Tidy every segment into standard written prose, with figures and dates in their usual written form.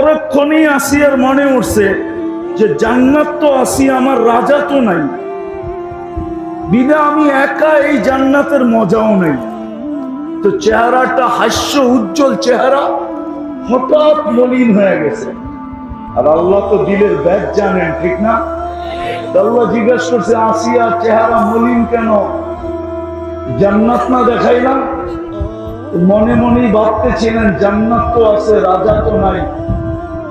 পরক্ষণেই আসিয়ার মনে উঠছে যে জান্নাত তো আসি, আমার রাজা তো নাই, বিনা আমি একা এই জান্নাতের মজাও নেই। তো চেহারাটা হাস্য উজ্জ্বল চেহারা হঠাৎ মলিন হয়ে গেছে। আর আল্লাহ তো দিলের ব্যাগ জানেন, ঠিক না? আল্লাহ জিজ্ঞাসা করছে, আসিয়া চেহারা মলিন কেন? জান্নাত না দেখাইলাম? মনে মনেই ভাবতেছিলেন জান্নাত তো আছে, রাজা তো নাই।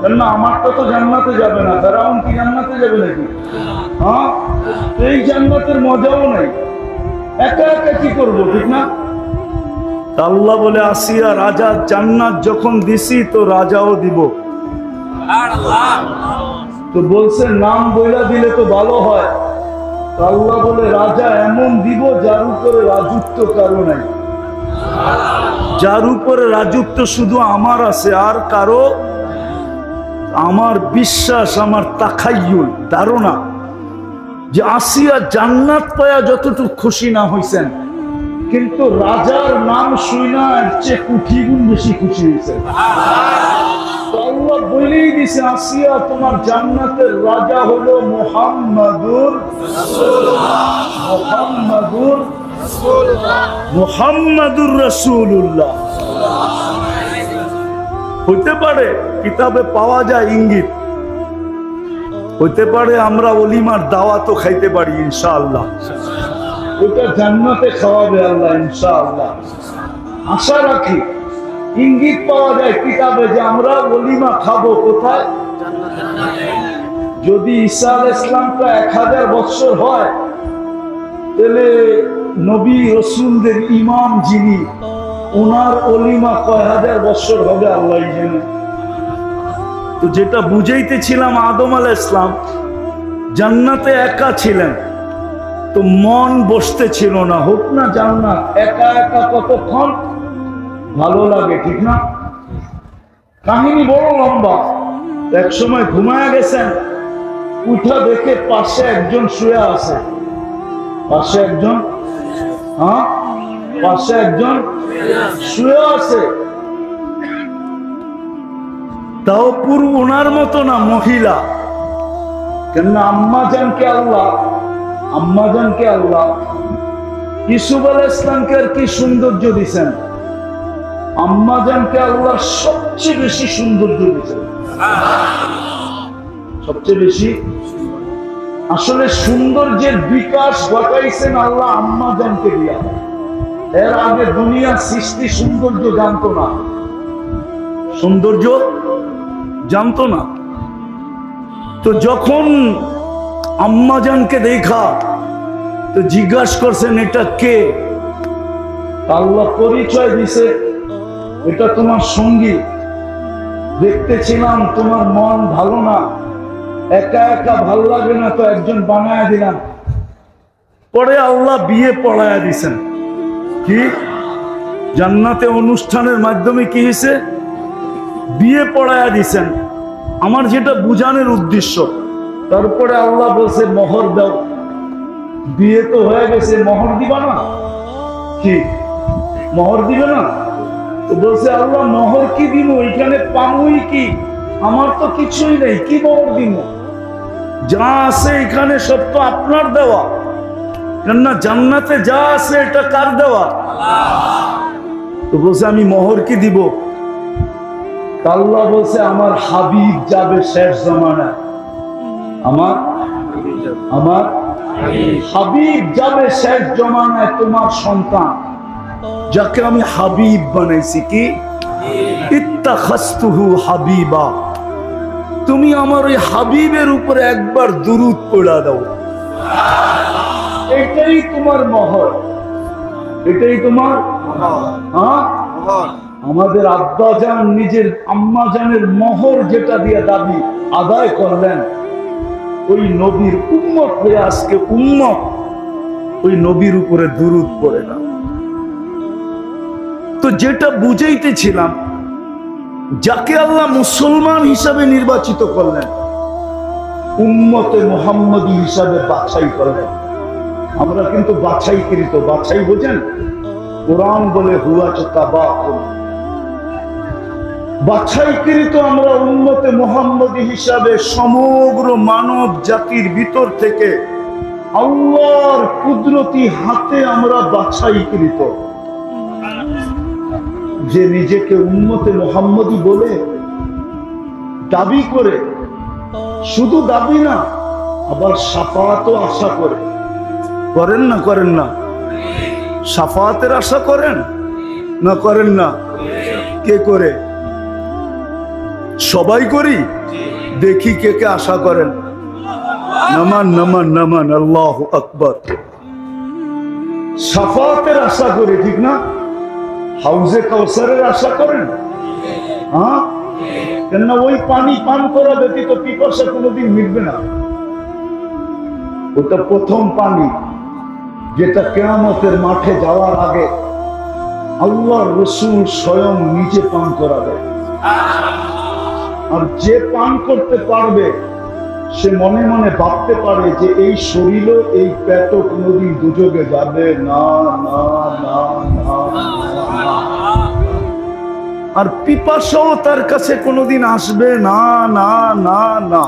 কেননা আমারটা তো জান্নাতে যাবে না, ফেরাউন কি জান্নাতে যাবে নাকি? হ্যাঁ, এই জান্নাতের মজাও নাই, একা একা কি করবো, ঠিক না? আল্লাহ বলে, আসিয়া রাজা জান্নাত যখন দিছি তো রাজাও দিব। তো বলছে নাম বইলা দিলে তো ভালো হয়। আল্লাহ বলে, রাজা এমন দিব যার উপরে রাজত্ব কারো নাই, যার উপরে রাজত্ব শুধু আমার আছে, আর কারো। আমার বিশ্বাস, আমার তাখাইয়ুল ধারণা যে আসিয়া জান্নাত পায়া যতটুকু খুশি না হইছেন, কিন্তু রাজার নাম শুইনা এর চেয়ে কোটি গুণ বেশি খুশি হয়েছে। আল্লাহ বলেই দিছে, আসিয়া তোমার জান্নাতের রাজা হলো মুহাম্মাদুর রাসূলুল্লাহ। হইতে পারে কিতাবে পাওয়া যায় ইঙ্গিত, হইতে পারে আমরা ওলিমার দাওয়াতও খাইতে পারি ইনশাআল্লাহ, ওটা জান্নাতে খাওয়াবে আল্লাহ ইনশাআল্লাহ। আশা রাখি ইঙ্গিত পাওয়া যায় কিতাবে যে আমরা ওলিমা খাবো কোথায়? যদি ঈসা আলাইহিস সালামটা 1000 বছর হয়, তাহলে নবী রাসূলদের ইমাম যিনি, ওনার ওলিমা কয় হাজার বছর হবে আল্লাহ জানে। তো যেটা বুঝাইতেছিলাম, আদম আলাইহিস সালাম জান্নাতে একা ছিলেন, তো মন বসতে ছিল না। হোক না জান্নাত, একা একা কতক্ষণ ভালো লাগে, ঠিক না? কাহিনী বড় লম্বা। এক সময় ঘুমায়া গেছেন, উঠা দেখে পাশে একজন শুয়ে আছে। পাশে একজন, হ্যাঁ, পাশে একজন শুয়ে আছে। তাও পুরো ওনার মতো না, মহিলা। কেননা আম্মাজানকে আল্লাহ ইউসুফ আলাইহিস সালামকে আর কি সৌন্দর্য দিয়েছেন, আম্মাজানকে আল্লাহ সবচেয়ে বেশি সৌন্দর্য দিয়েছেন, সবচেয়ে বেশি। আসলে সৌন্দর্যের বিকাশ ঘটাইছেন আল্লাহ আম্মাজানকে দিয়া। এর আগে দুনিয়া সৃষ্টি সৌন্দর্য জানতো না, সৌন্দর্য জানতো না। তো যখন আম্মাজানকে দেখা, তো জিজ্ঞাসা করছেন এটা কে? আল্লাহ পরিচয় দিছে, এটা তোমার সঙ্গী। দেখতেছিলাম তোমার মন ভালো না, একা একা ভালো লাগে না, তো একজন বানায় দিলাম। পরে আল্লাহ বিয়ে পড়ায়া দিছেন। কি জান্নাতে অনুষ্ঠানের মাধ্যমে কি হয়েছে? বিয়ে পড়ায়া দিছেন। আমার যেটা বুঝানোর উদ্দেশ্য, তারপরে আল্লাহ বলছে মোহর দাও। বিয়ে তো হয়ে গেছে, মোহর দিবা না? কি মোহর দিবে না? তো বলছে আল্লাহ মোহর কি দিব, এখানে পামুই কি? আমার তো কিছুই নেই, কি মোহর দিব? যা আছে এখানে সব তো আপনার দেওয়া। কেননা জান্নাতে যা আছে এটা কার দেওয়া? তো বলছে আমি মোহর কি দিব? আল্লাহ বলছে আমার হাবিব যাবে শেষ জমানায়, আমার হাবিব যাবে শেষ জমানায়, তোমার সন্তান যাকে আমি হাবিব বানাইছি। কি ইত্তাখাযতুহু হাবিবা, তুমি আমার ওই হাবিবের উপরে একবার দুরূদ পড়া দাও। এটাই তোমার মোহর, এটাই তোমার। হ্যাঁ, আমাদের আব্বাজান নিজের আম্মাজানের মোহর যেটা দিয়ে দাবি আদায় করলেন, ওই নবীর উম্মত হয়ে আজকে উম্মত ওই নবীর উপরে দুরূদ পড়ে না। তো যেটা বুঝাইতেছিলাম, যাকে আল্লাহ মুসলমান হিসাবে নির্বাচিত করলেন, উম্মতে মুহাম্মদী হিসাবে বাছাই করলেন। আমরা কিন্তু বাছাইকৃত, বাছাই বোঝেন? কোরআন বলে হুয়া তাবাকুম, বাছাইকৃত আমরা উম্মতে মুহাম্মদী হিসাবে সমগ্র মানব জাতির ভিতর থেকে আল্লাহর কুদরতি হাতে আমরা বাছাইকৃত। যে নিজেকে উম্মতে মুহাম্মদী বলে দাবি করে, শুধু দাবি না, আবার শাফাআতও আশা করে। করেন না করেন না? শাফাআতের আশা করেন না করেন না? কে করে? সবাই করি। দেখি কে কে আশা করেন। নামান নামান নামান, আল্লাহু আকবার। শাফাআতের আশা করে, ঠিক না? হাউজে কাউসারের আশা করেন? হ্যাঁ, কেননা ওই পানি পান করা ব্যতীত পিপাসা কোনোদিন মিটবে না। ওটা প্রথম পানি, যেটা কিয়ামতের মাঠে যাওয়ার আগে আল্লাহর রাসূল স্বয়ং নিজে পান করাবে। আর যে পান করতে পারবে সে মনে মনে ভাবতে পারে যে এই শরীর, এই পেট কোনোদিন দুযোগে যাবে না না না না। আর পিপাসাও তার কাছে কোনোদিন আসবে না না না না।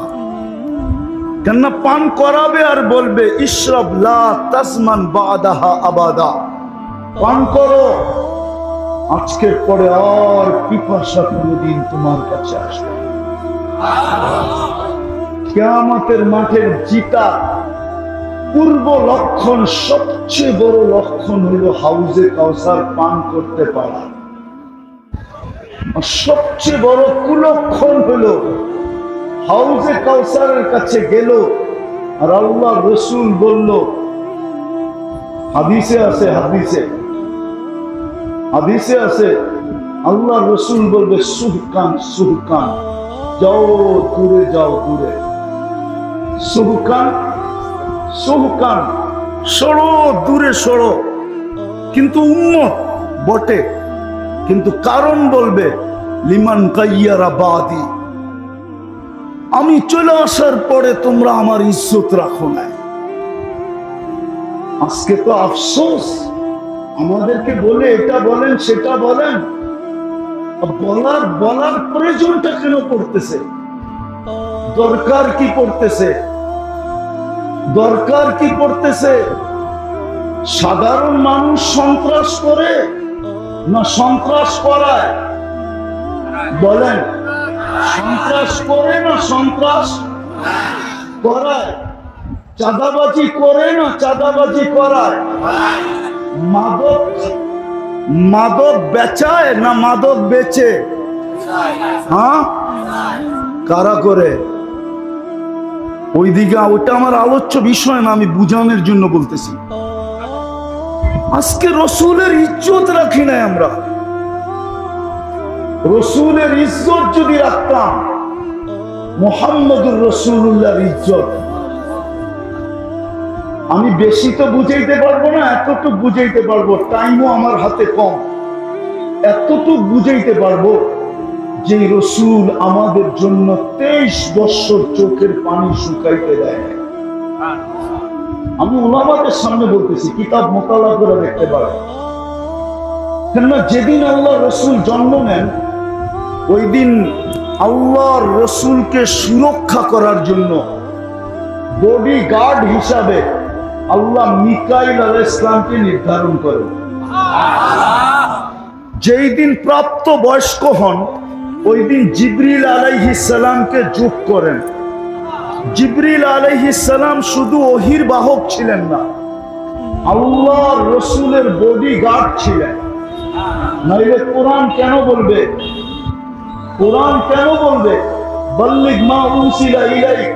কেননা পান করাবে আর বলবে ইশরাব লা তাজমান বাদাহা আবাদা। পান করো, আজকের পরে আর পিপাসা কোনোদিন তোমার কাছে আসবে না। কিয়ামতের মাঠের জিতা পূর্ব লক্ষণ, সবচেয়ে বড় লক্ষণ হলো হাউজে কাউসার পান করতে পারা। সবচেয়ে বড় কুলক্ষণ হলো হাউজে কাউসারের কাছে গেল আর আল্লাহ রাসূল বলল, হাদিসে আছে, হাদিসে আছে, আল্লাহ রাসূল বলবে সুহকান সুহকান, যাও দূরে, যাও দূরে। সুহকান সুহকান, সরো দূরে সরো। কিন্তু উম্মত বটে, কিন্তু কারণ বলবে লিমান কাইয়ারা বাদি, আমি চলে আসার পরে তোমরা আমার ইজ্জত রাখো না। আজকে তো আফসোস, আমাদেরকে বলে এটা বলেন সেটা বলেন, বলার প্রয়োজনটা কেন পড়তেছে? দরকার কি পড়তেছে? দরকার কি পড়তেছে? সাধারণ মানুষ সন্ত্রাস করে না সন্ত্রাস করায়? বলেন, সন্ত্রাস করে না সন্ত্রাস করায়? চাঁদাবাজি করে না চাঁদাবাজি করায়? মাদক বেচায় না মাদক বেচে? হ্যাঁ, কারা করে? ওইদিকে, ওটা আমার আলোচ্য বিষয় না, আমি বুঝানোর জন্য বলতেছি। আজকে রসুলের ইজ্জত রাখি নাই আমরা। রসুলের ইজ্জত যদি রাখতাম, মুহাম্মদুর রাসূলুল্লাহর ইজ্জত, আমি বেশি তো বুঝাইতে পারবো না, এতটুকু বুঝাইতে পারবো, টাইমও আমার হাতে কম। এতটুকু বুঝাইতে পারবো যে রসুল আমাদের জন্য 23 বছর চোখের পানি শুকাইতে দেয়। আমি উলামাদের সামনে বলতেছি, কিতাব মোতালা করে দেখতে পারে। কেননা যেদিন আল্লাহ রসুল জন্ম নেন, ওই দিন আল্লাহর রসুলকে সুরক্ষা করার জন্য বডি গার্ড হিসাবে আল্লাহ মিকাইল আলাইহিস সালামকে নির্ধারণ করেন। যেই দিন প্রাপ্ত বয়স্ক হন, ওই দিন জিবরিল আলাইহিস সালামকে যোগ করেন। জিবরিল আলাইহিস সালাম শুধু ওহীর বাহক ছিলেন না, আল্লাহর রসুলের বডি গার্ড ছিলেন। নাইলে কোরআন কেন বলবে? কোরআন কেন বলবে বাল্লিগ মা উনসিলা ইলাইক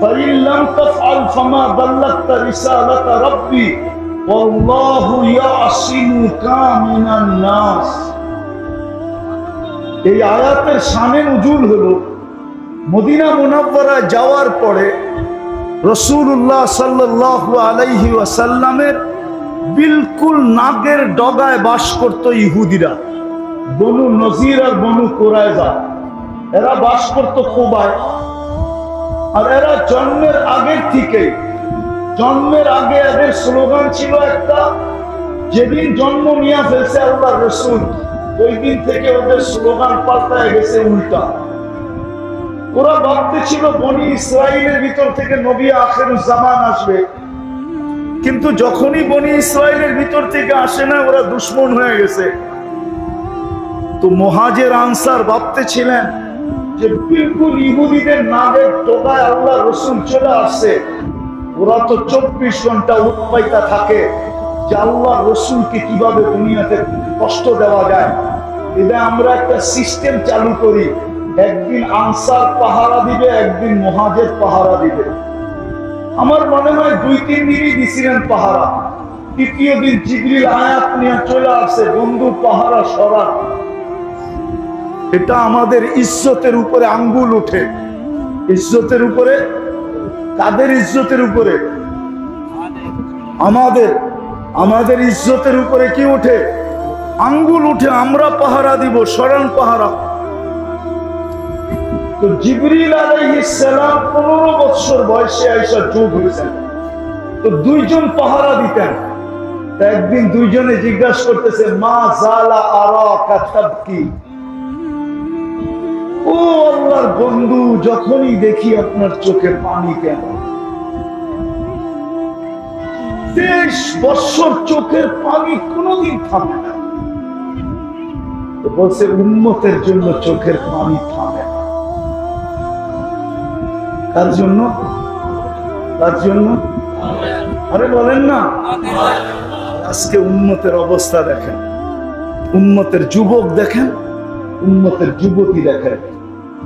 ফাইন লাম তাফআল ফামা বাল্লাগতা রিসালাতা রাব্বি ওয়াল্লাহু ইয়াসিমুকা মিনান নাস। এই আয়াতের শানে নুজুল হলো মদিনা মুনাওয়ারা যাওয়ার পরে রাসূলুল্লাহ সাল্লাল্লাহু আলাইহি ওয়াসাল্লামের বিলকুল নাগের ডগায় বাস করত ইহুদিরা, বনু নজির আর বনু কুরাইজা। এরা বাস করত কুবায়। আর এরা জন্মের আগের থেকে, জন্মের আগে এদের স্লোগান ছিল একটা, যেদিন জন্ম নিয়ে ফেলছে আল্লাহর রাসূল, ওই দিন থেকে ওদের স্লোগান পাল্টায় গেছে উল্টা। ওরা ভাবতে ছিল বনি ইসরাইলের ভিতর থেকে নবী আখিরুজ জামান আসবে, কিন্তু যখনই বনি ইসরাইলের ভিতর থেকে আসে না, ওরা দুশমন হয়ে গেছে। তো মুহাজির আনসার ভাবতেছিলেন যে বিলকুল ইহুদিদের নামের টোকায় আল্লাহ রসুল চলে আসছে। ওরা তো 24 ঘন্টা উৎপাইতা থাকে যে আল্লাহ রসুলকে কিভাবে দুনিয়াতে কষ্ট দেওয়া যায়। এটা আমরা একটা সিস্টেম চালু করি, একদিন আনসার পাহারা দিবে, একদিন মুহাজির পাহারা দিবে। আমার মনে হয় 2-3 দিনই দিছিলেন পাহারা। তৃতীয় দিন জিবরিল আয়াত নিয়ে চলে আসছে, বন্ধু পাহারা সরা। এটা আমাদের ইজ্জতের উপরে আঙ্গুল উঠে। ইজ্জতের উপরে, কাদের ইজ্জতের উপরে? আমাদের ইজ্জতের উপরে কি উঠে? আঙ্গুল উঠে। আমরা পাহারা দিব, সরান পাহারা। তো জিবরিল আলাইহিস সালাম 15 বছর বয়সে আয়েশা যোগ হয়েছেন। তো 2 জন পাহারা দিতেন। তা একদিন 2 জনে জিজ্ঞাসা করতেছে, মা জালা আরা কাতাবকি, ও আল্লাহর বন্ধু, যখনই দেখি আপনার চোখে পানি কেন? 23 বছর চোখের পানি কোনদিন থামে না। তো বলছে উম্মতের জন্য চোখের পানি থামে না। কার জন্য? কার জন্য? আরে বলেন না। আজকে উম্মতের অবস্থা দেখেন, উম্মতের যুবক দেখেন, উম্মতের যুবতী দেখেন,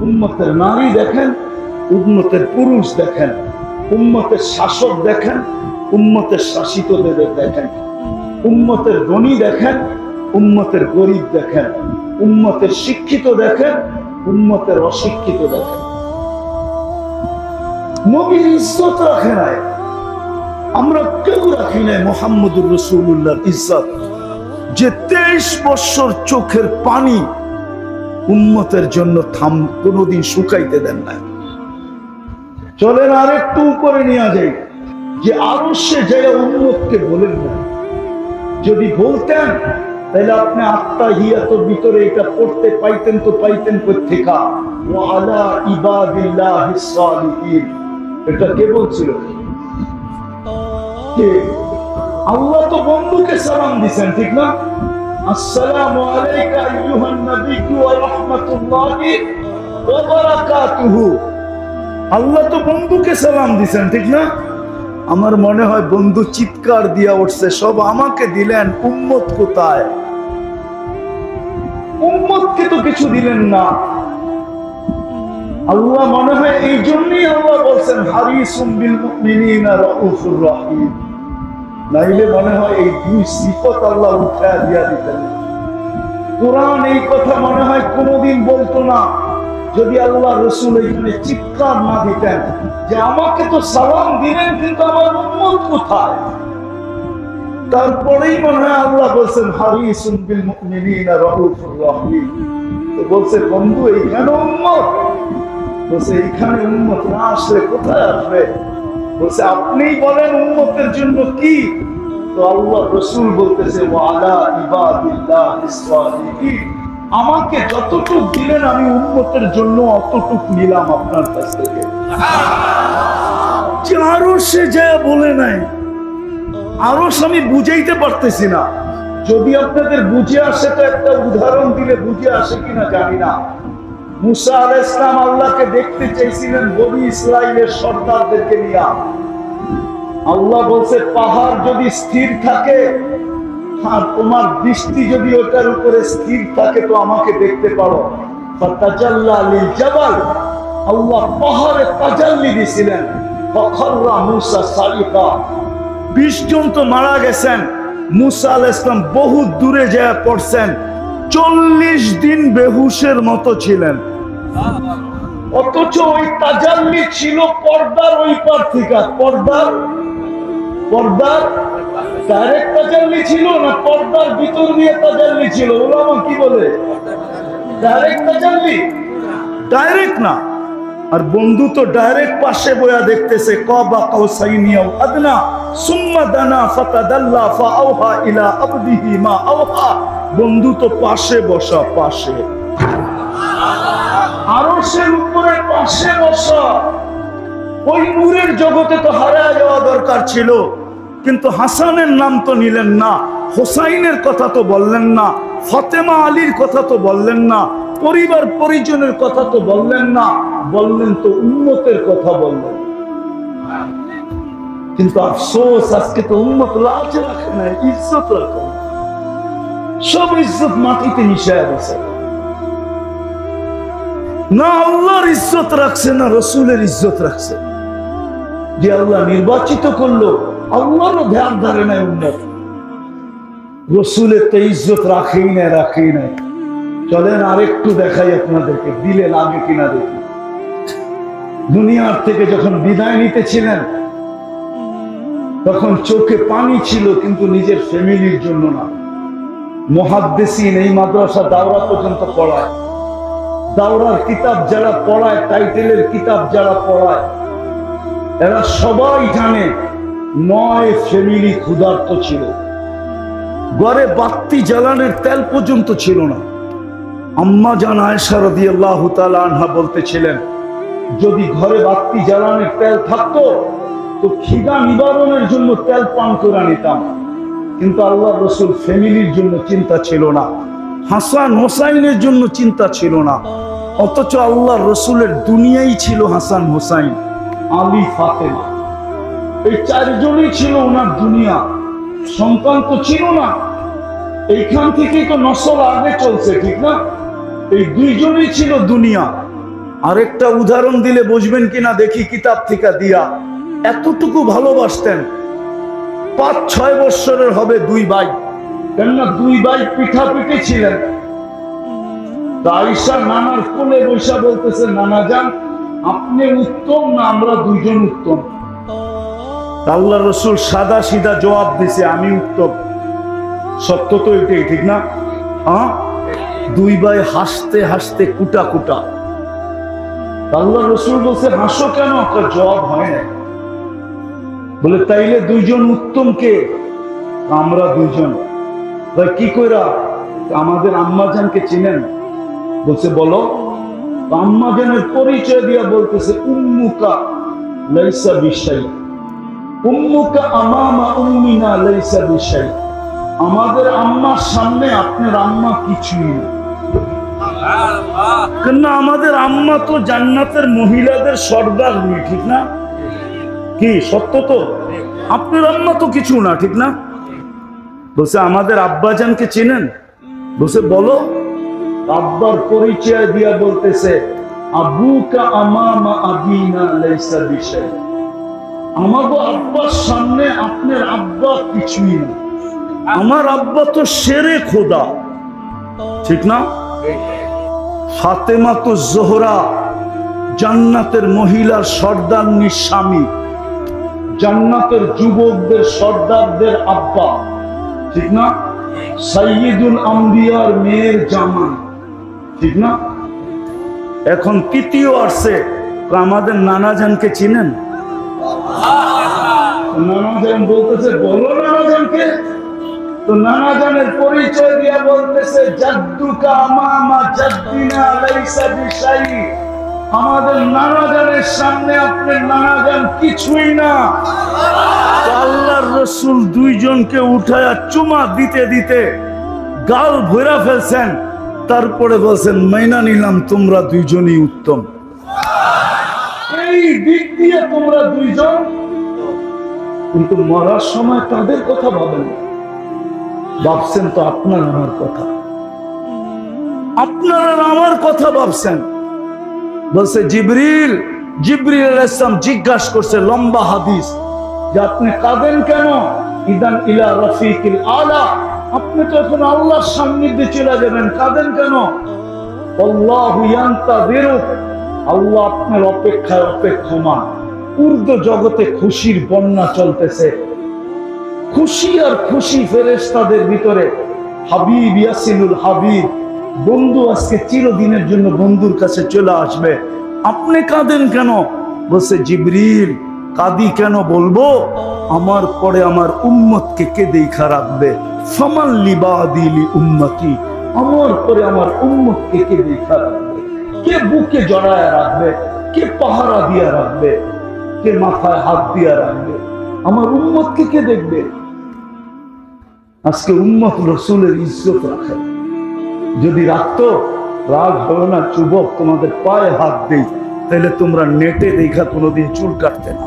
উম্মতের নারী দেখেন, উম্মতের পুরুষ দেখেন, উম্মতের শাসক দেখেন, উম্মতের শাসিতদের দেখেন, উম্মতের ধনী দেখেন, উম্মতের গরিব দেখেন, উম্মতের শিক্ষিত দেখেন, উম্মতের অশিক্ষিত দেখেন। নবীর ইজ্জত রাখে নাই, আমরা কেউ রাখি নাই মুহাম্মদুর রাসূলুল্লাহর ইজ্জত। যে 23 বছর চোখের পানি উম্মতের জন্য কোনদিন শুকাইতে দেন না। চলেন আরেকটু উপরে নিয়ে যাই, যে আরশে যায় উম্মতকে বলেন না। যদি বলতেন তাহলে আপনি আত্তাহিয়াতুর ভিতরে এটা পড়তে পাইতেন, তো পাইতেন কোথেকা? ওয়া আলা ইবাদিল্লাহিস সালিহিন। এটা কে বলছিল? কে? আল্লাহ তো বন্ধুকে সালাম দিবেন, ঠিক না? আসসালামু আলাইকা আইয়ুহান নাবিয়্যু ওয়া রাহমাতুল্লাহি ওয়া বারাকাতুহু। আল্লাহ তো বন্ধুকে সালাম দিবেন, ঠিক না? আমার মনে হয় বন্ধু চিৎকার দিয়া উঠছে, সব আমাকে দিলেন, উম্মত কোথায়? উম্মতকে তো কিছু দিলেন না। আল্লাহ মনে হয় এই জন্যই আল্লাহ বলছেন হারিসুম বিল মুমিনিনা রাউফুর রহিম। নাইলে মনে হয় এই 2 সিফত আল্লাহ উঠায় দিয়া দিতেন। কোরআন এই কথা মনে হয় কোনোদিন বলতো না যদি আল্লাহ রাসূল এখানে চিৎকার না দিতেন যে আমাকে তো সালাম দিলেন, কিন্তু আমার উম্মত কোথায়? তারপরেই মনে হয় আল্লাহ বলছেন হারিসুম বিল মুমিনিনা রাউফুর রহিম। তো বলছে বন্ধু এইখানে উম্মত, বলছে এইখানে উম্মত না আসলে কোথায় আসবে? বলছে আপনিই বলেন উম্মতের জন্য কি? তো আল্লাহ রাসূল বলতেছে ওয়া আলা ইবাদিল্লাহিস সালিহিন। আমাকে যতটুকু দিলেন আমি উম্মতের জন্য অতটুকু নিলাম আপনার কাছ থেকে। আরশে যা বলে নাই, আরশ আমি বুঝাইতে পারতেছি না। যদি আপনাদের বুঝে আসে তো একটা উদাহরণ দিলে বুঝে আসে কিনা জানি না। মুসা আলাইহিস সালাম আল্লাহকে দেখতে চাইছিলেন বনি ইসরাইলের সর্দারদেরকে নিয়ে। আল্লাহ বলছে পাহাড় যদি স্থির থাকে আর তোমার দৃষ্টি যদি ওটার উপরে স্থির থাকে তো আমাকে দেখতে পারো। ফাতাজাল্লা লিল জাবাল, আল্লাহ পাহাড়ে তাজাল্লি দিয়েছিলেন। ফাখাররা মুসা সারিকা, 20 জন তো মারা গেছেন। মুসা আলাইহিস সালাম বহু দূরে যায় পড়ছেন, 40 দিন বেহুশের মতো ছিলেন। অথচ ওই তাজাল্লি ছিল পর্দার ওই পার থেকে। পর্দার ডাইরেক্ট তাজাল্লি ছিল না পর্দার ভিতর দিয়ে তাজাল্লি ছিল? ওলামা কি বলে? ডাইরেক্ট তাজাল্লি, ডাইরেক্ট না। আর বন্ধু তো ডাইরেক্ট পাশে বয়া দেখতেছে, কাবা কাউসাইনি আও আদনা সুম্মা দানা ফাতাদাল্লা ফাআওহা ইলা আবদিহি মা আওহা। বন্ধু তো পাশে বসা, পাশে। আরশের উপরে পাশে বসা। ওই নূরের জগতে তো হারায় যাওয়া দরকার ছিল, কিন্তু হাসানের নাম তো নিলেন না, হোসাইনের কথা তো বললেন না, ফাতেমা আলীর কথা তো বললেন না, পরিবার পরিজনের কথা তো বললেন না, বললেন তো উম্মতের কথা বললেন। কিন্তু আফসোস, আজকে তো উম্মত লাজ রাখে না, ইজ্জত রাখে না, সব ইজ্জত মাটিতে মিশায় গেছে। না আল্লাহর ইজ্জত রাখছে, না রসুলের ইজ্জত রাখছে। যে আল্লাহ নির্বাচিত করলো, আল্লাহরও ধ্যান ধারে নাই উম্মত, রসুলের তো ইজ্জত রাখেই নাই। চলেন আরেকটু দেখাই আপনাদেরকে, দিলে লাগে কিনা দেখি। দুনিয়ার থেকে যখন বিদায় নিতেছিলেন, তখন চোখে পানি ছিল, কিন্তু নিজের ফ্যামিলির জন্য না। মুহাদ্দিসিন এই মাদ্রাসা দাওরা পর্যন্ত পড়ায়, দাওরার কিতাব যারা পড়ায়, টাইটেলের কিতাব যারা পড়ায়, এরা সবাই জানে 9 ফ্যামিলি ক্ষুধার্ত ছিল। ঘরে বাতি জ্বালানোর তেল পর্যন্ত ছিল না। আম্মা জান আয়েশা রাদিয়াল্লাহু তাআলা আনহা বলতেছিলেন, যদি ঘরে বাতি জ্বালানোর তেল থাকতো তো খিদা নিবারণের জন্য তেল পান করে নিতাম, কিন্তু আল্লাহর রাসূল ফ্যামিলির জন্য চিন্তা ছিল না, হাসান হোসাইনের জন্য চিন্তা ছিল না। অথচ আল্লাহর রাসূলের দুনিয়াই ছিল হাসান হোসাইন, আলী, ফাতেমা, এই 4 জনই ছিল ওনার দুনিয়া। সন্তান তো ছিল না, এইখান থেকেই তো নসল আগে চলছে, ঠিক না? এই 2 জনই ছিল দুনিয়া। আরেকটা উদাহরণ দিলে বুঝবেন কিনা দেখি, কিতাব থেকে দিয়া। এতটুকু ভালোবাসতেন, 5-6 বৎসরের হবে 2 ভাই, কেননা 2 ভাই পিঠাপিঠি ছিলেন। আয়েশা নানার কোলে বৈশা বলতেছে, নানা যান আপনি উত্তম না আমরা 2 জন উত্তম? আল্লাহ রসুল সাদা সিধা জবাব দিছে, আমি উত্তম। সত্য তো এটাই, ঠিক না? 2 ভাই হাসতে হাসতে কুটা কুটা। আল্লাহ রসুল বলছে, হাসো কেন? আপনার জবাব হয় না। বলে তাইলে 2 জন উত্তম কে? আমরা 2 জন। কি কইরা? আমাদের আম্মাজানকে চিনেন? বলছে বলো। আম্মাজানের পরিচয় দিয়া বলতেছে, উম্মুকা লাইসা বিশাই, উম্মুকা আমামা উম্মিনা লাইসা বিশাই। আমাদের আম্মার সামনে আপনার আম্মা কিছুই না। কেন? আমাদের আম্মা তো জান্নাতের মহিলাদের সর্দার, ঠিক না? কি সত্য তো? আপনার আম্মা তো কিছু না, ঠিক না? বলছে আমাদের আব্বাজানকে চিনেন? বলছে বলো। আব্বার পরিচয় দিয়া বলতেছে, আবুকা আমামা আবিনা লাইসা বিশাই। আমাগো আব্বার সামনে আপনার আব্বা কিছুই না। আমার আব্বা তো শেরে খোদা, ঠিক না? ফাতেমা তো জোহরা, জান্নাতের মহিলার সর্দারনির স্বামী, জান্নাতের যুবকদের সর্দারদের আব্বা, ঠিক না? সাইয়্যিদুল আম্বিয়ার মেয়ের জামাই, ঠিক না? এখন তৃতীয় আসছে, আমাদের নানাজানকে চিনেন? নানাজান বলতেছে বলো নানাজানকে। তো নানাজানের পরিচয় দিয়া বলতেছে, জাদ্দুকা আমামা জাদ্দিনা লাইসা বিশাই। আমাদের নানাজানের সামনে আপনার নানাজান কিছুই না। আল্লাহর রাসূল 2 জনকে উঠায়া চুমা দিতে দিতে গাল ভরা ফেলছেন, তারপরে বলছেন মাইনা নিলাম তোমরা 2 জনই উত্তম। এই দিক দিয়ে তোমরা 2 জন, কিন্তু মরার সময় তাদের কথা ভাবেন, ভাবছেন তো আপনার আমার কথা, আপনার আমার কথা ভাবছেন। বলছে জিবরিল আলাইহিস সালাম জিজ্ঞাসা করছে, লম্বা হাদিস, যে আপনি কাঁদেন কেন? ইদান ইলা রাফিকিল আলা, আপনি তো এখন আল্লাহর সান্নিধ্যে চলে যাবেন, কাঁদেন কেন? আল্লাহু ইয়ান্তাযিরুক, আল্লাহ আপনার অপেক্ষায় অপেক্ষমান। উর্দু জগতে খুশির বন্যা চলতেছে, খুশি আর খুশি ফেরেশতাদের ভিতরে। হাবিব ইয়াসিনুল হাবিব, বন্ধু আজকে চিরদিনের জন্য বন্ধুর কাছে চলে আসবে, আপনি কাঁদেন কেন? বলছে জিবরিল, কাঁদি কেন বলবো? আমার পরে আমার উম্মতকে কে দেখা রাখবে? ফামান লিবাদি লি উম্মতি, আমার পরে আমার উম্মতকে কে দেখা রাখবে? কে বুকে জড়ায় রাখবে, কে পাহারা দিয়া রাখবে, কে মাথায় হাত দিয়া রাখবে? আমার উম্মতকে কে দেখবে? আজকে উম্মত রসুলের ইজ্জত রাখে। যদি রাখতো, রাগ হলো না যুবক, তোমাদের পায়ে হাত দেই, তাহলে তোমরা নেটে দেখা কোনোদিন চুল কাটতে না।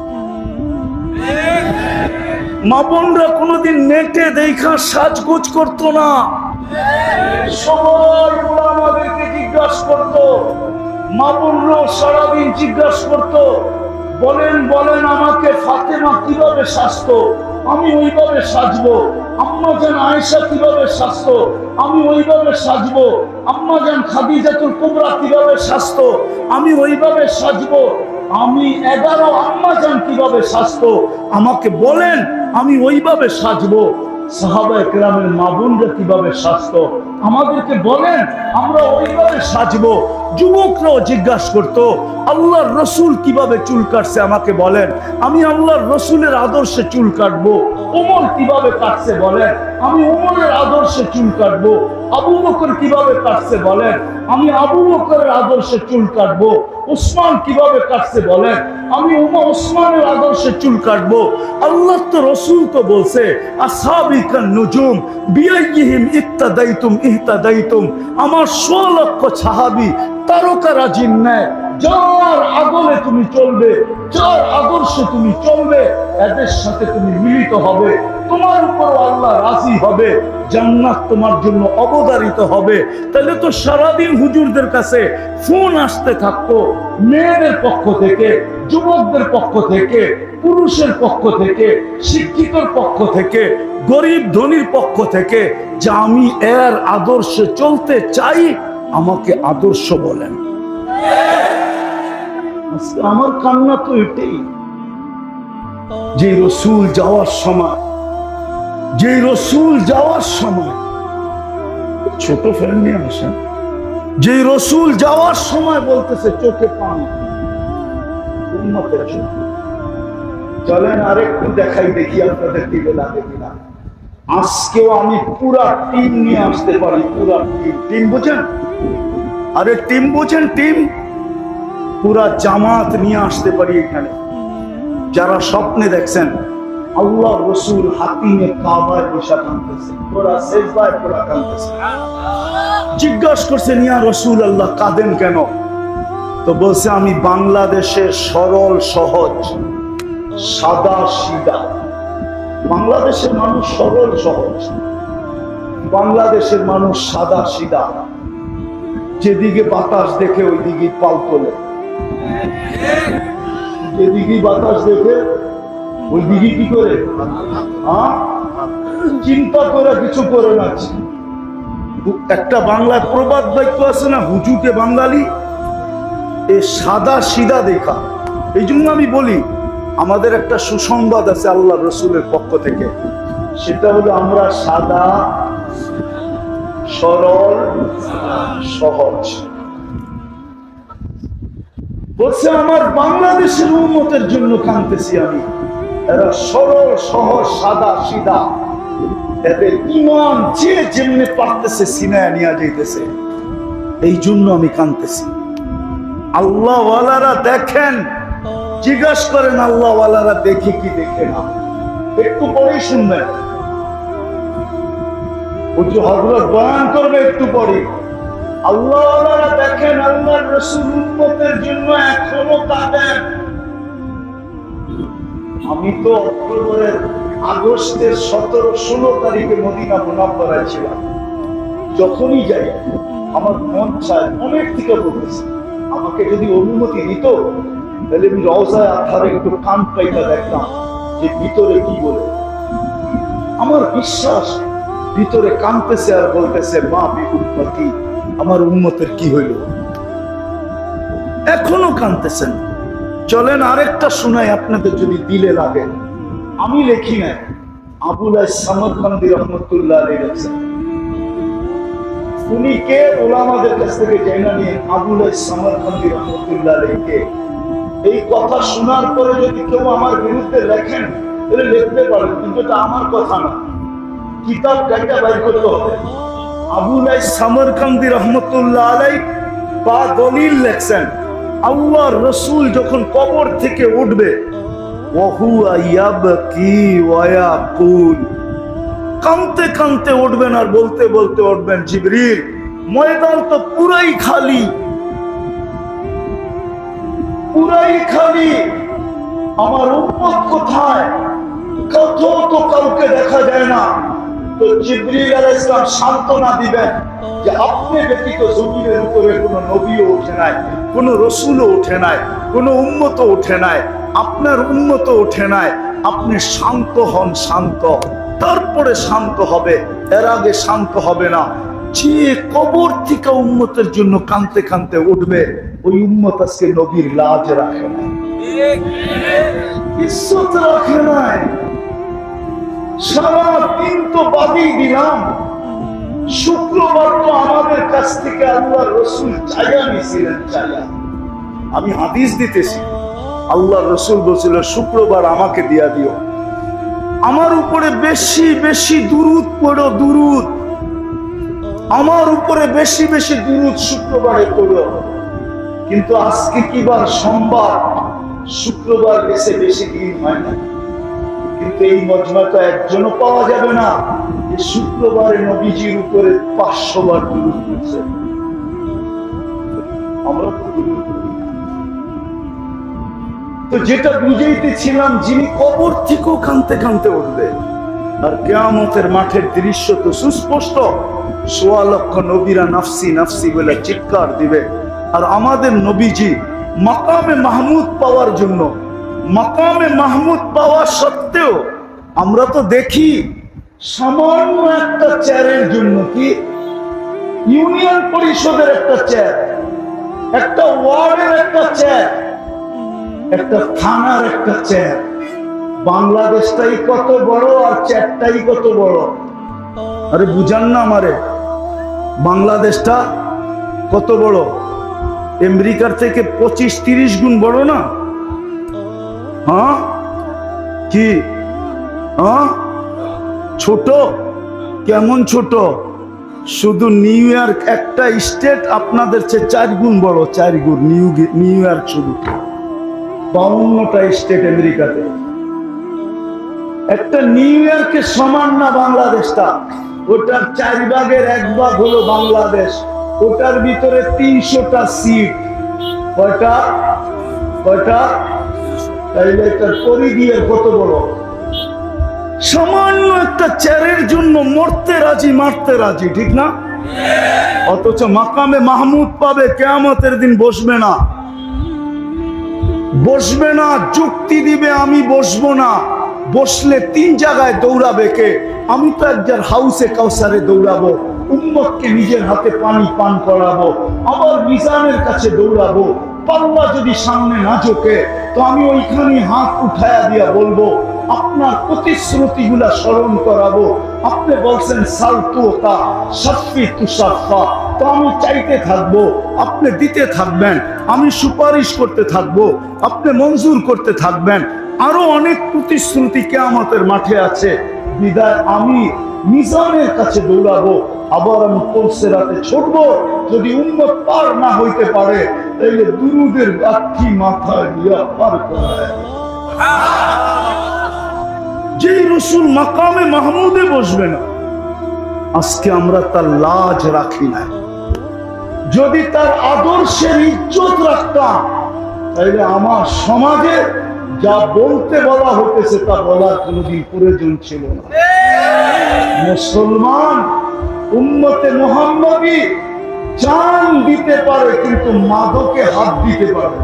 মা বোনরা কোনোদিন নেটে দেখা সাজগোজ করতো না। সবাই আমাদেরকে জিজ্ঞাসা করতো, মা বোনরাও সারাদিন জিজ্ঞাসা করতো, বলেন বলেন আমাকে ফাতেমা কিভাবে সাজতো, আমি ওইভাবে সাজবো। আম্মা জান আয়েশা কিভাবে সাজতো, আমি ওইভাবে সাজবো। আম্মা জান খাদিজাতুল কুবরা কিভাবে সাজতো, আমি ওইভাবে সাজবো। আমি 11 আম্মা জান কিভাবে সাজতো, আমাকে বলেন, আমি ওইভাবে সাজবো। সাহাবায়ে কেরামের মা বোনরা কিভাবে সাজতো, আমাদেরকে বলেন, আমরা ওইভাবে সাজবো। যুবকরাও জিজ্ঞাসা করতো, আল্লাহর রসুল কিভাবে চুল কাটছে আমাকে বলেন, আমি আল্লাহর রসুলের আদর্শে চুল কাটবো। ওমর কিভাবে কাটছে বলেন, আমি ওমরের আদর্শে চুল কাটবো। আবু বকর কিভাবে কাটছে বলেন, আমি আবু বকরের আদর্শে চুল কাটবো। উসমান কিভাবে কাটছে বলেন, আমি উসমানের আদর্শে চুল কাটবো। আল্লাহ তো রসুল তো বলছে, আসহাবিকান নুজুম বিআইয়িহিম ইক্তাদাইতুম ইহতাদাইতুম। আমার 100 লক্ষ সাহাবী তারকারাজির ন্যায়, যার আদলে তুমি চলবে, যার আদর্শে তুমি চলবে, এদের সাথে তুমি মিলিত হবে, তোমার উপর আল্লাহ রাজি হবে, জান্নাত তোমার জন্য অবধারিত হবে। তাহলে তো সারাদিন হুজুরদের কাছে ফোন আসতে থাকতো, মেয়েদের পক্ষ থেকে, যুবকদের পক্ষ থেকে, পুরুষের পক্ষ থেকে, শিক্ষিতর পক্ষ থেকে, গরিব ধনীর পক্ষ থেকে, যে আমি এর আদর্শে চলতে চাই, আমাকে আদর্শ বলেন। আমার কান্না তো এটাই, যে রসুল যাওয়ার সময়, যে রসুল যাওয়ার সময়, ছোট ফ্যামিলি আসেন, যে রসুল যাওয়ার সময় বলতেছে চোখে পানি, উম্মতের জন্য। চলেন আরেকটু দেখাই, দেখি আপনাদের দিকে লাগে কিনা। আজকেও আমি পুরা টিম নিয়ে আসতে পারি, পুরা টিম। টিম বুঝেন? আরে টিম বুঝেন? টিম পুরা জামাত নিয়ে আসতে পারি এখানে। যারা স্বপ্নে দেখছেন আল্লাহ রসুল হাতিমে কাবায় বসে কাঁদতেছে, ওরা সেজদায় পড়ে কাঁদতেছে। জিজ্ঞাসা করছেন, ইয়া রসুল আল্লাহ কাঁদেন কেন? তো বলছে, আমি বাংলাদেশের সরল সহজ সাদা সিধা, বাংলাদেশের মানুষ সরল সহজ, বাংলাদেশের মানুষ সাদা সিধা, যেদিকে বাতাস দেখে ওই দিকে পাল তোলে, যেদিকে বাতাস দেখে ওই দিকে কি করে, চিন্তা করে কিছু করে না। একটা বাংলায় প্রবাদ বাক্য আছে না, হুজুকে বাঙালি, এ সাদা সিধা দেখা। এই জন্য আমি বলি, আমাদের একটা সুসংবাদ আছে আল্লাহ রসুলের পক্ষ থেকে, সেটা হলো আমরা সাদা সরল সহজ। বলছে আমার বাংলাদেশের উম্মতের জন্য কাঁদতেছি আমি, এরা সরল সহজ সাদা সিধা, এদের ঈমান যে যেমনি পারতেছে সিনায় নিয়ে যাইতেছে, এই জন্য আমি কাঁদতেছি। আল্লাহ ওয়ালারা দেখেন, জিজ্ঞাসা করেন আল্লাহ ওয়ালারা দেখে কি দেখে না, একটু পরেই শুনবেন। হযরত বয়ান করবে একটু পরে। আল্লাহ ওয়ালারা দেখেন আল্লাহর রাসূল উম্মতের জন্য এখনো কাঁদেন। আমি তো অক্টোবরের আগস্টের 17-16 তারিখে মদিনা মুনাওয়ারায় ছিলাম। যখনই যাই আমার মন চায়, অনেক থেকে বলতেছি, আমাকে যদি অনুমতি দিত তাহলে আমি রওজায় আধারে একটু কান পাইটা দেখতাম যে ভিতরে কি বলে। আমার বিশ্বাস ভিতরে কাঁদতেছে আর বলতেছে, মা বি উম্মতি, আমার উম্মতের কি হইল। এখনো কাঁদতেছেন। চলেন আরেকটা শোনাই আপনাদের যদি দিলে লাগে। আমি লেখি না, আবুল সামরকান্দি রহমতুল্লাহ আলাইহি লিখছেন। উনি কে ওলামাদের কাছ থেকে জেনে নিয়ে আবুল সামরকান্দি রহমতুল্লাহ আলাইহি এই কথা শোনার পরে যদি কেউ আমার বিরুদ্ধে লেখেন তাহলে লিখতে পারেন, কিন্তু এটা আমার কথা না, কিতাব কাইটা বাইর করতে হবে। আবুল সামরকান্দি রহমতুল্লাহ আলাইহি বা দলিল লেখছেন আল্লাহর রাসূল যখন কবর থেকে উঠবে ওয়াহুয়া ইয়াবকি ওয়া ইয়াকুল, কাঁদতে কাঁদতে উঠবেন আর বলতে বলতে উঠবেন, জিবরিল ময়দান তো পুরাই খালি, পুরাই খালি, আমার উম্মত কোথায়? কোথাও তো কাউকে দেখা যায় না। তো জিবরিল আলাইহিস সালাম সান্ত্বনা দিবেন যে আপনি ব্যতীত জমিনের উপরে কোনো নবীও ওঠে নাই, কোনো রাসূলও ওঠে নাই, কোনো উম্মতও ওঠে নাই, আপনার উম্মতও ওঠে নাই। আপনি শান্ত হন, শান্ত, তারপরে শান্ত হবে, এর আগে শান্ত হবে না। যে কবর থেকে উম্মতের জন্য কাঁদতে কাঁদতে উঠবে, ওই উম্মত আজকে নবীর লাজ রাখে না, ইজ্জত রাখে নাই। সারা দিন তো বাদই দিলাম, শুক্রবার তো আমাদের কাছ থেকে আল্লাহর রাসূল চাইয়া নিছিলেন, চাইয়া। আমি হাদিস দিতেছি, আল্লাহর রাসূল বলেছিল শুক্রবার আমাকে দিয়া দিও, আমার উপরে বেশি বেশি দুরূদ পড়ো, দুরূদ আমার উপরে বেশি বেশি দুরূদ শুক্রবারে পড়ো। কিন্তু আজকে কি বার? সোমবার, শুক্রবার গেছে বেশি দিন হয় না, কিন্তু এই মজমাটা একজনও পাওয়া যাবে না যে শুক্রবারে নবীজির উপরে 500 বার দুরূদ পড়ছে। আমরা তো দুরূদ পড়ি না। তো যেটা বুঝাইতেছিলাম, যিনি কবর থেকেও কাঁদতে কাঁদতে উঠবে, আর কিয়ামতের মাঠের দৃশ্য তো সুস্পষ্ট, 1.25 লক্ষ নবীরা নাফসি নাফসি বলে চিৎকার দিবে। আর আমাদের নবীজি মাকামে মাহমুদ পাওয়ার জন্য, মাকামে মাহমুদ পাওয়া সত্ত্বেও আমরা তো দেখি সামান্য একটা চেয়ারের জন্য, কি ইউনিয়ন পরিষদের একটা চেয়ার, একটা ওয়ার্ডের একটা চেয়ার, একটা থানার একটা চেয়ার, বাংলাদেশটাই কত বড় আর চেয়ারটাই কত বড়। আরে বুঝান না আমারে, বাংলাদেশটা কত বড়? আমেরিকার থেকে 25-30 গুণ বড় না? হ্যাঁ কি? হ্যাঁ ছোট? কেমন ছোট? শুধু নিউ ইয়র্ক একটা স্টেট আপনাদের চেয়ে 4 গুণ বড়, 4 গুণ। নিউ ইয়র্ক শুধু 52টা স্টেট আমেরিকাতে, একটা নিউ ইয়র্কের সমান না বাংলাদেশটা। ওটার 4 ভাগের 1 ভাগ হলো বাংলাদেশ, ওটার ভিতরে 300টা সিট। কয়টা? কয়টা? তাইলে এটার পরিধি কত বড়? সামান্য একটা চেয়ারের জন্য মরতে রাজি, মারতে রাজি, ঠিক না? অথচ মাকামে মাহমুদ পাবে, কিয়ামতের দিন বসবে না, বসবে না, যুক্তি দিবে আমি বসবো না। বসলে 3 জায়গায় দৌড়াবে কে? আমি তো একজন হাউসে কাউসারে দৌড়াবো, উম্মতকে নিজের হাতে পানি পান করাবো, আবার মিজানের কাছে দৌড়াবো। পাল্লা যদি সামনে না ঝোঁকে তো আমি ওইখানে হাত উঠায়া দিয়া বলবো, আপনার প্রতিশ্রুতিগুলা স্মরণ করাবো। আপনি বলছেন সালতুকা শাফি তুশাফা, তো আমি চাইতে থাকবো, আপনি দিতে থাকবেন, আমি সুপারিশ করতে থাকবো, আপনি মঞ্জুর করতে থাকবেন। আরো অনেক প্রতিশ্রুতি কিয়ামতের মাঠে আছে, বিদায় আমি মিজানের কাছে দৌড়াবো, আবার আমি পুলসিরাতে ছুটবো। যদি উম্মত পার না হইতে পারে তাহলে দুরুদের লাঠি মাথায় দিয়া পার করায়। যে রাসূল মাকামে মাহমুদে বসবে না, আজকে আমরা তার লাজ রাখি না। যদি তার আদর্শের ইজ্জত রাখতাম তাহলে আমার সমাজে যা বলতে বলা হতেছে তা বলার কোনোদিন প্রয়োজন ছিল না। মুসলমান উম্মতে মুহাম্মদী জান দিতে পারে, কিন্তু মাদকে হাত দিতে পারে।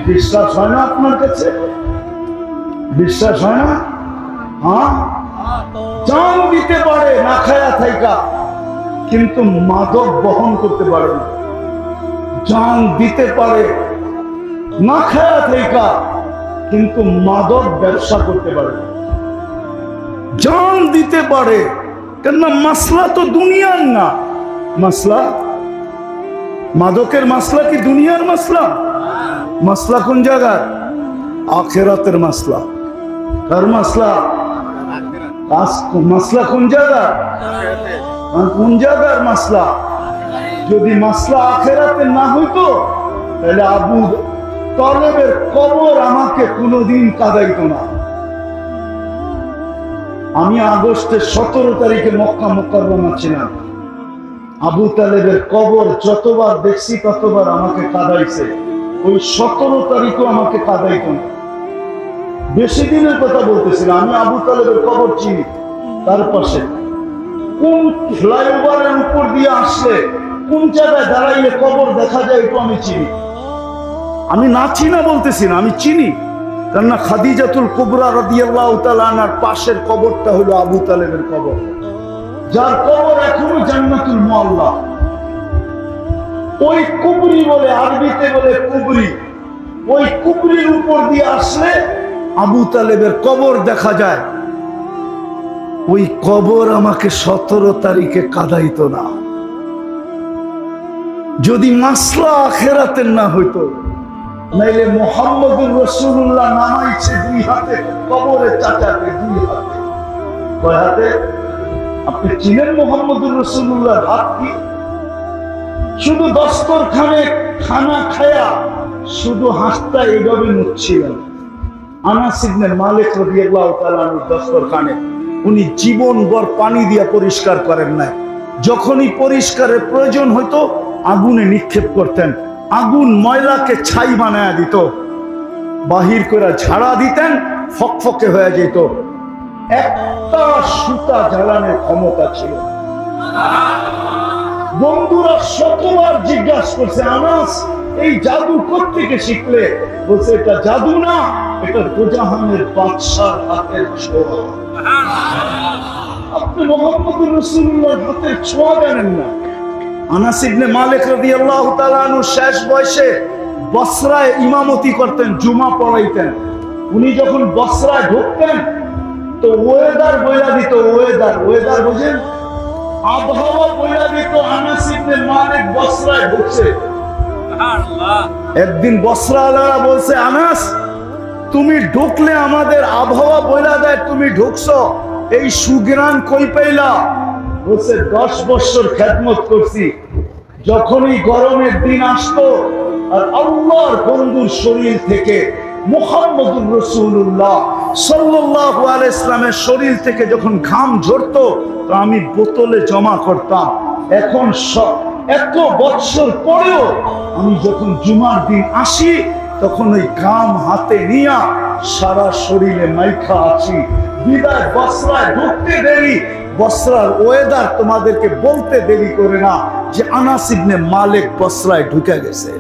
বিশ্বাস হয় না আপনার কাছে? বিশ্বাস হয় না? হ্যাঁ, জান দিতে পারে না খায়া থাইকা, কিন্তু মাদক বহন করতে পারে না। জান দিতে পারে না খায়া থাইকা, কিন্তু মাদক ব্যবসা করতে পারে না। জান দিতে পারে, কেননা মাসলা তো দুনিয়ার না। মাসলা, মাদকের মাসলা কি দুনিয়ার মাসলা? মাসলা কোন জায়গার? আখিরাতের মাসলা। কার মাসলা? মাসলা কোন জায়গা? কোন জায়গার মাসলা? যদি মাসলা আখেরাতে না হইতো তাহলে আবু তালেবের কবর আমাকে কোনোদিন কাঁদাইতো না। আমি আগস্টের 17 তারিখে মক্কা মুকাররমা ছিলাম। আবু তালেবের কবর যতবার দেখছি ততবার আমাকে কাঁদাইছে। ওই 17 তারিখও আমাকে কাঁদাইতো না। বেশি দিনের কথা বলতেছিলাম। আমি আবু তালেবের কবর চিনি। তার পাশে কোন ফ্লাইওভারের উপর দিয়ে আসলে কোন জায়গায় দাঁড়াইলে কবর দেখা যায় এটা আমি চিনি। আমি না চিনা বলতেছি না, আমি চিনি। কেননা খাদিজাতুল কুবরা রাদিয়াল্লাহু তাআলা আনহার পাশের কবরটা হলো আবু তালেবের কবর, যার কবর এখনো জান্নাতুল মুআল্লা। ওই কুবরি বলে, আরবিতে বলে কুবরি। ওই কুবরির উপর দিয়ে আসলে আবু তালেবের কবর দেখা যায়। ওই কবর আমাকে 17 তারিখে কাঁদাইতো না। যদি মাসলা আখেরাতের না হইতো, নাইলে মুহাম্মদুর রাসূলুল্লাহ নামাইছে 2 হাতে, কবরে চাচাকে 2 হাতে। কয় হাতে? আপনি চিনেন মুহাম্মদুর রাসূলুল্লাহর হাত কি? শুধু দস্তরখানে খানা খায়া শুধু হাতটা এইভাবে মুছছিলেন। আনাস ইবনে মালিক রাদিয়াল্লাহু তাআলা আনহু দস্তরখানে উনি জীবনভর পানি দিয়ে পরিষ্কার করেন নাই। যখনই পরিষ্কারের প্রয়োজন হইতো আগুনে নিক্ষেপ করতেন। আগুন ময়লাকে ছাই বানায়া দিত, বাহির করে ঝাড়া দিতেন, ফকফকে হয়ে যেত। একটা সুতা জ্বালানোর ক্ষমতা ছিল। বন্ধুরা শতবার জিজ্ঞাসা করছে, আনাস এই জাদু কোত্থেকে শিখলে? বলছে এটা জাদু না, এটা দোজাহানের বাদশার হাতের ছোঁয়া। আপনি মুহাম্মদুর রাসূলুল্লাহর হাতের ছোঁয়া জানেন না? আনাস ইবনে মালিক রাদিয়াল্লাহু তাআলা আনহু শেষ বয়সে বসরায় ইমামতি করতেন, জুমা পড়াইতেন। উনি যখন বসরায় ঢুকতেন তো ওয়েদার বইলা দিত। ওয়েদার বুঝেন? আবহাওয়া বইলা দিত। আনাস ইবনে মালিক বসরায় ঢুকছে। একদিন বসরাওয়ালারা বলছে, আনাস তুমি ঢুকলে আমাদের আবহাওয়া বইলা দেয়, তুমি ঢুকছো, এই সুগ্রাণ কই পাইলা? বলছে 10 বছর খেদমত করছি। যখনই গরমের দিন আসতো আর আল্লাহর বন্ধুর শরীর থেকে মুহাম্মদুর রাসূলুল্লাহ সাল্লাল্লাহু আলাইহি ওয়াসাল্লামের শরীর থেকে যখন ঘাম ঝরতো তো আমি বোতলে জমা করতাম। এখন এত বছর পরেও আমি যখন জুমার দিন আসি তখন ওই ঘাম হাতে নিয়া সারা শরীরে মাইখা আছি। বিদায় বসরায় ঢুকতে দেরি, বসরার ওয়েদার তোমাদেরকে বলতে দেরি করে না যে আনাস ইবনে মালিক বসরায় ঢুকে গেছে।